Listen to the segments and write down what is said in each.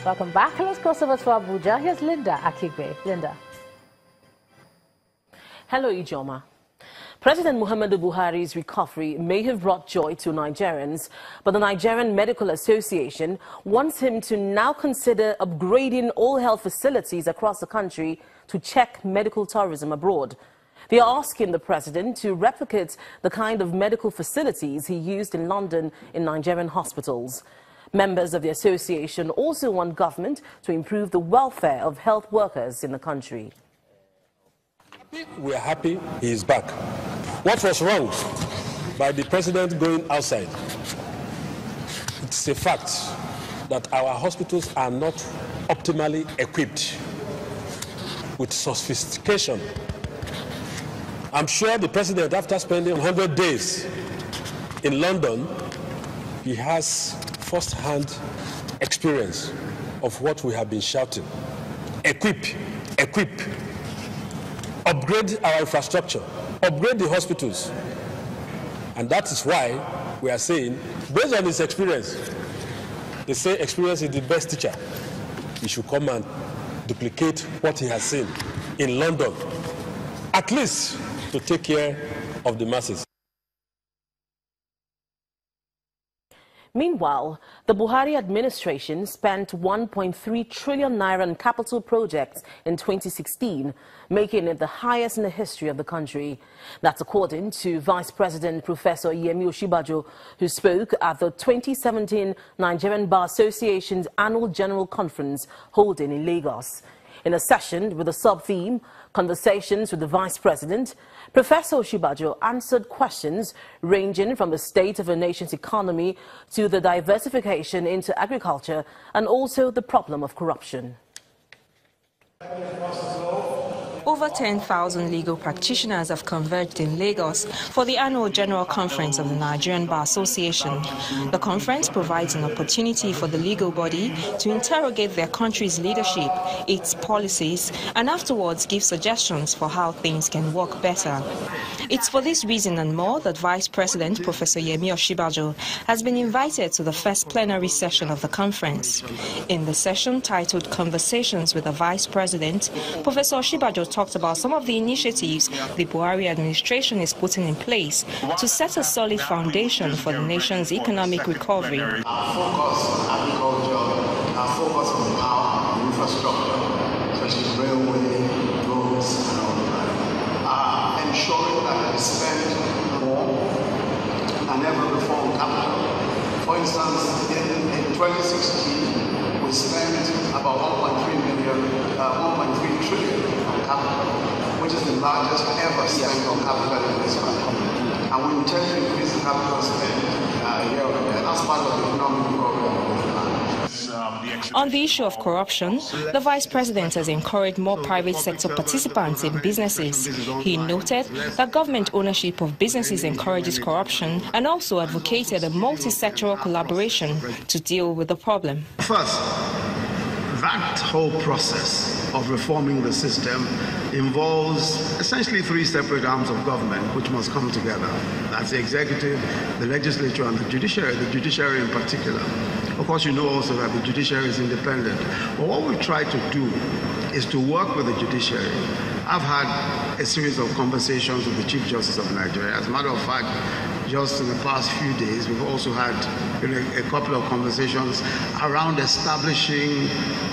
Welcome back. Let's cross over to Abuja. Here's Linda Akigbe. Linda. Hello, Ijoma. President Muhammadu Buhari's recovery may have brought joy to Nigerians, but the Nigerian Medical Association wants him to now consider upgrading all health facilities across the country to check medical tourism abroad. They are asking the president to replicate the kind of medical facilities he used in London in Nigerian hospitals. Members of the association also want government to improve the welfare of health workers in the country. We are happy he is back. What was wrong by the president going outside? It's a fact that our hospitals are not optimally equipped with sophistication. I'm sure the president, after spending 100 days in London, he has first-hand experience of what we have been shouting. Equip, equip. Upgrade our infrastructure, upgrade the hospitals. And that is why we are saying, based on his experience, they say experience is the best teacher. He should come and duplicate what he has seen in London, at least to take care of the masses. Meanwhile, the Buhari administration spent 1.3 trillion naira on capital projects in 2016, making it the highest in the history of the country. That's according to Vice President Professor Yemi Osinbajo, who spoke at the 2017 Nigerian Bar Association's annual General Conference holding in Lagos. In a session with the sub-theme, Conversations with the Vice President, Professor Osinbajo answered questions ranging from the state of a nation's economy to the diversification into agriculture and also the problem of corruption. Over 10,000 legal practitioners have converged in Lagos for the annual General Conference of the Nigerian Bar Association. The conference provides an opportunity for the legal body to interrogate their country's leadership, its policies, and afterwards give suggestions for how things can work better. It's for this reason and more that Vice President Professor Yemi Osinbajo has been invited to the first plenary session of the conference. In the session titled Conversations with the Vice President, Professor Osinbajo talked about some of the initiatives the Buhari administration is putting in place to set a solid foundation for the nation's economic recovery. Our focus on agriculture, our focus on power and infrastructure, such as railway, roads, and all of that, ensuring that we spend more than ever before on capital. For instance, in 2016, we spent about 1.3 trillion on capital, which is the largest ever spent on capital in this country. And we intend to increase the capital spend year on year as part of the economic program of the plan. On the issue of corruption, the Vice President has encouraged more private sector participants in businesses. He noted that government ownership of businesses encourages corruption and also advocated a multi-sectoral collaboration to deal with the problem. First, that whole process of reforming the system involves essentially three separate arms of government which must come together. That's the executive, the legislature, and the judiciary in particular. Of course, you know also that the judiciary is independent. But what we've tried to do is to work with the judiciary. I've had a series of conversations with the Chief Justice of Nigeria. As a matter of fact, just in the past few days, we've also had a couple of conversations around establishing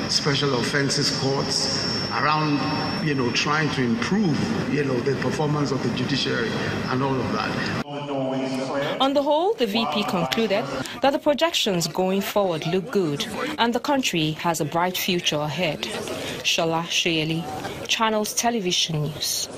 special offenses courts, around trying to improve the performance of the judiciary and all of that. On the whole, the VP concluded that the projections going forward look good and the country has a bright future ahead. Shola Sheyeli, Channels Television News.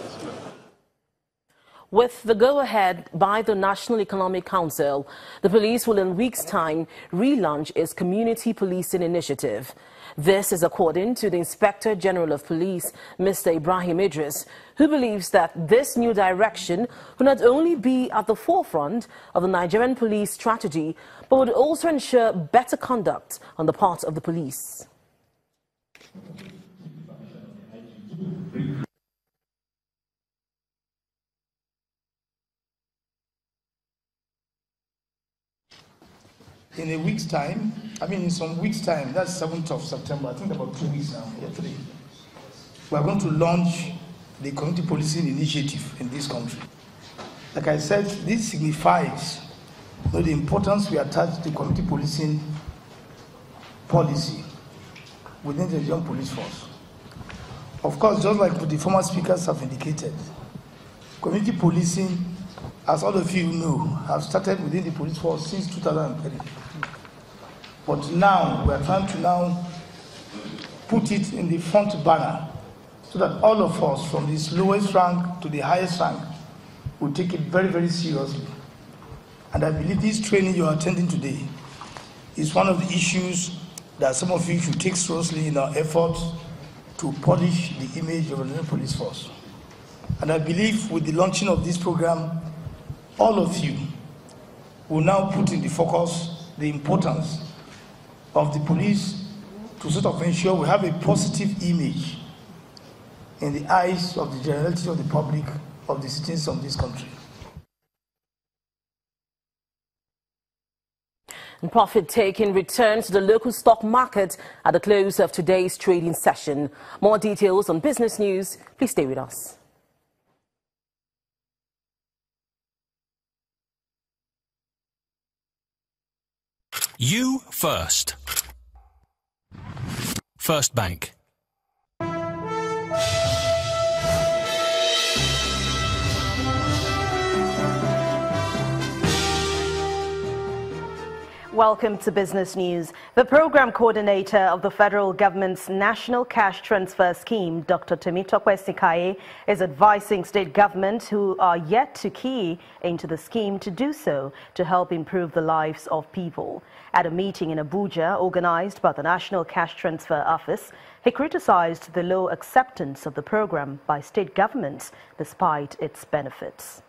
With the go-ahead by the National Economic Council, the police will in a week's time relaunch its community policing initiative. This is according to the Inspector General of Police, Mr. Ibrahim Idris, who believes that this new direction will not only be at the forefront of the Nigerian police strategy, but would also ensure better conduct on the part of the police. In a week's time, I mean, in some weeks' time, that's 7th of September, I think about 2 weeks now, 3. We are going to launch the community policing initiative in this country. Like I said, this signifies the importance we attach to community policing policy within the Nigerian police force. Of course, just like the former speakers have indicated, community policing, as all of you know, have started within the police force since 2003. But now, we are trying to now put it in the front banner so that all of us, from this lowest rank to the highest rank, will take it very, very seriously. And I believe this training you are attending today is one of the issues that some of you should take seriously in our efforts to polish the image of the Nigerian police force. And I believe with the launching of this program, all of you will now put in the focus the importance of the police to sort of ensure we have a positive image in the eyes of the generality of the public, of the citizens of this country. And profit-taking returned to the local stock market at the close of today's trading session. More details on business news. Please stay with us. You first. First Bank. Welcome to Business News. The program coordinator of the federal government's National Cash Transfer Scheme, Dr. Pt.3, is advising state governments who are yet to key into the scheme to do so to help improve the lives of people. At a meeting in Abuja organized by the National Cash Transfer Office, he criticized the low acceptance of the program by state governments despite its benefits.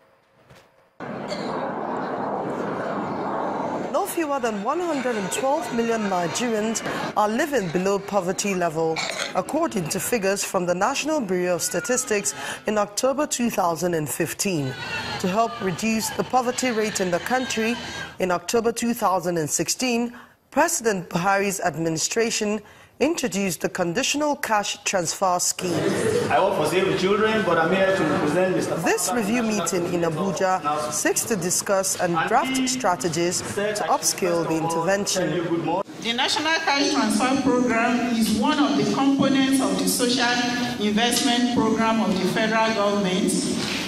No fewer than 112 million Nigerians are living below poverty level, according to figures from the National Bureau of Statistics in October 2015. To help reduce the poverty rate in the country, in October 2016, President Buhari's administration introduced the Conditional Cash Transfer Scheme. I work for Save the Children, but I'm here to represent Mr. This review meeting in Abuja seeks to discuss and draft strategies to upscale the intervention. The National Cash Transfer Program is one of the components of the Social Investment Program of the federal government,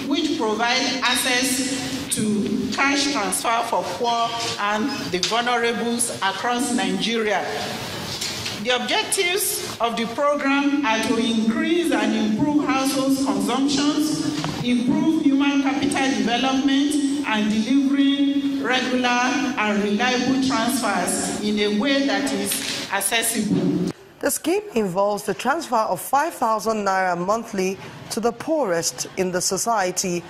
which provides access to cash transfer for poor and the vulnerables across Nigeria. The objectives of the program are to increase and improve households' consumptions, improve human capital development, and delivering regular and reliable transfers in a way that is accessible. The scheme involves the transfer of 5,000 naira monthly to the poorest in the society,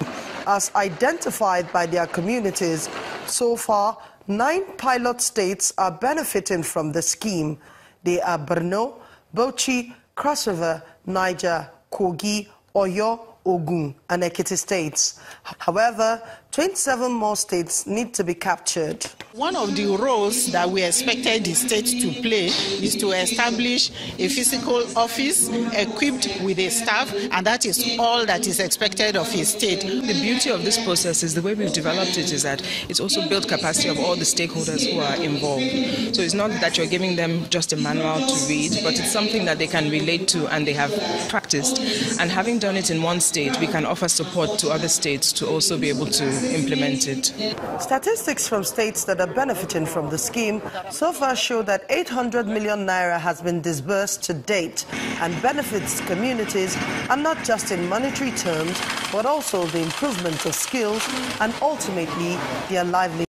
as identified by their communities. So far, 9 pilot states are benefiting from the scheme. They are Borno, Bauchi, Cross River, Niger, Kogi, Oyo, Ogun, and Ekiti states. However, 27 more states need to be captured. One of the roles that we expected the state to play is to establish a physical office equipped with a staff, and that is all that is expected of a state. The beauty of this process is the way we've developed it is that it's also built capacity of all the stakeholders who are involved. So it's not that you're giving them just a manual to read, but it's something that they can relate to and they have practiced. And having done it in one state, we can offer support to other states to also be able to implement it. Statistics from states that are benefiting from the scheme so far show that 800 million naira has been disbursed to date and benefits communities, and not just in monetary terms, but also the improvement of skills and ultimately their livelihood.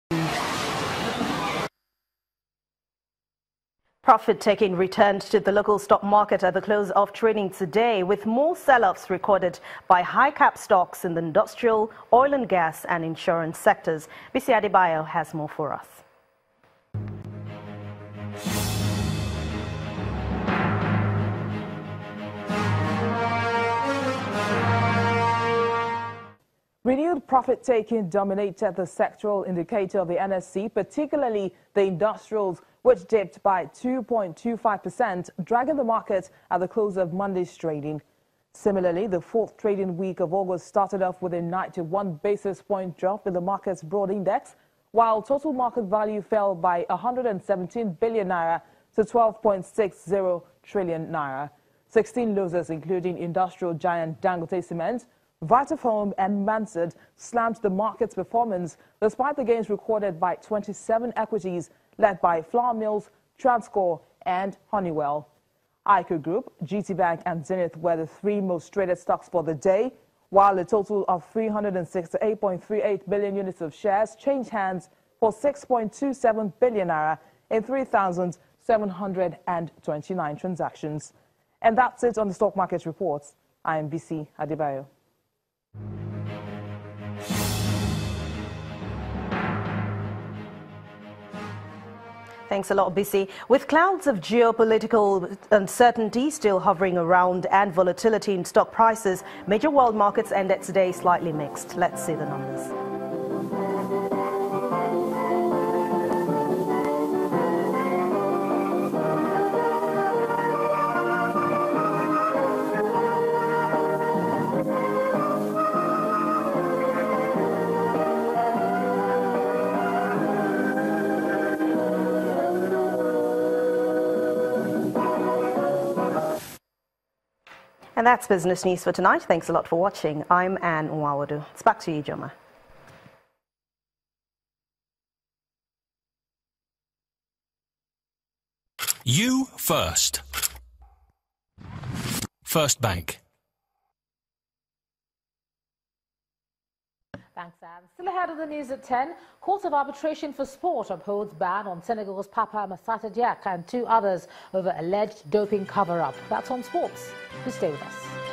Profit-taking returned to the local stock market at the close of trading today, with more sell-offs recorded by high-cap stocks in the industrial, oil and gas and insurance sectors. Bisi Adebayo has more for us. Renewed profit-taking dominated the sectoral indicator of the NSE, particularly the industrials, which dipped by 2.25%, dragging the market at the close of Monday's trading. Similarly, the fourth trading week of August started off with a 91 basis point drop in the market's broad index, while total market value fell by 117 billion naira to 12.60 trillion naira. 16 losers, including industrial giant Dangote Cement, Vitafoam and Mansard, slammed the market's performance despite the gains recorded by 27 equities led by Flour Mills, Transcorp and Honeywell. ICO Group, GT Bank and Zenith were the three most traded stocks for the day, while a total of 368.38 billion units of shares changed hands for 6.27 billion naira in 3,729 transactions. And that's it on the stock market reports. I am BC Adebayo. Thanks a lot, BC. With clouds of geopolitical uncertainty still hovering around and volatility in stock prices, major world markets ended today slightly mixed. Let's see the numbers. And that's business news for tonight. Thanks a lot for watching. I'm Anne Nwawadu. It's back to you, Joma. You first. First Bank. Thanks, Sam. Still ahead of the news at 10. Court of Arbitration for Sport upholds ban on Senegal's Papa Massata Diak and two others over alleged doping cover-up. That's on sports. Please stay with us.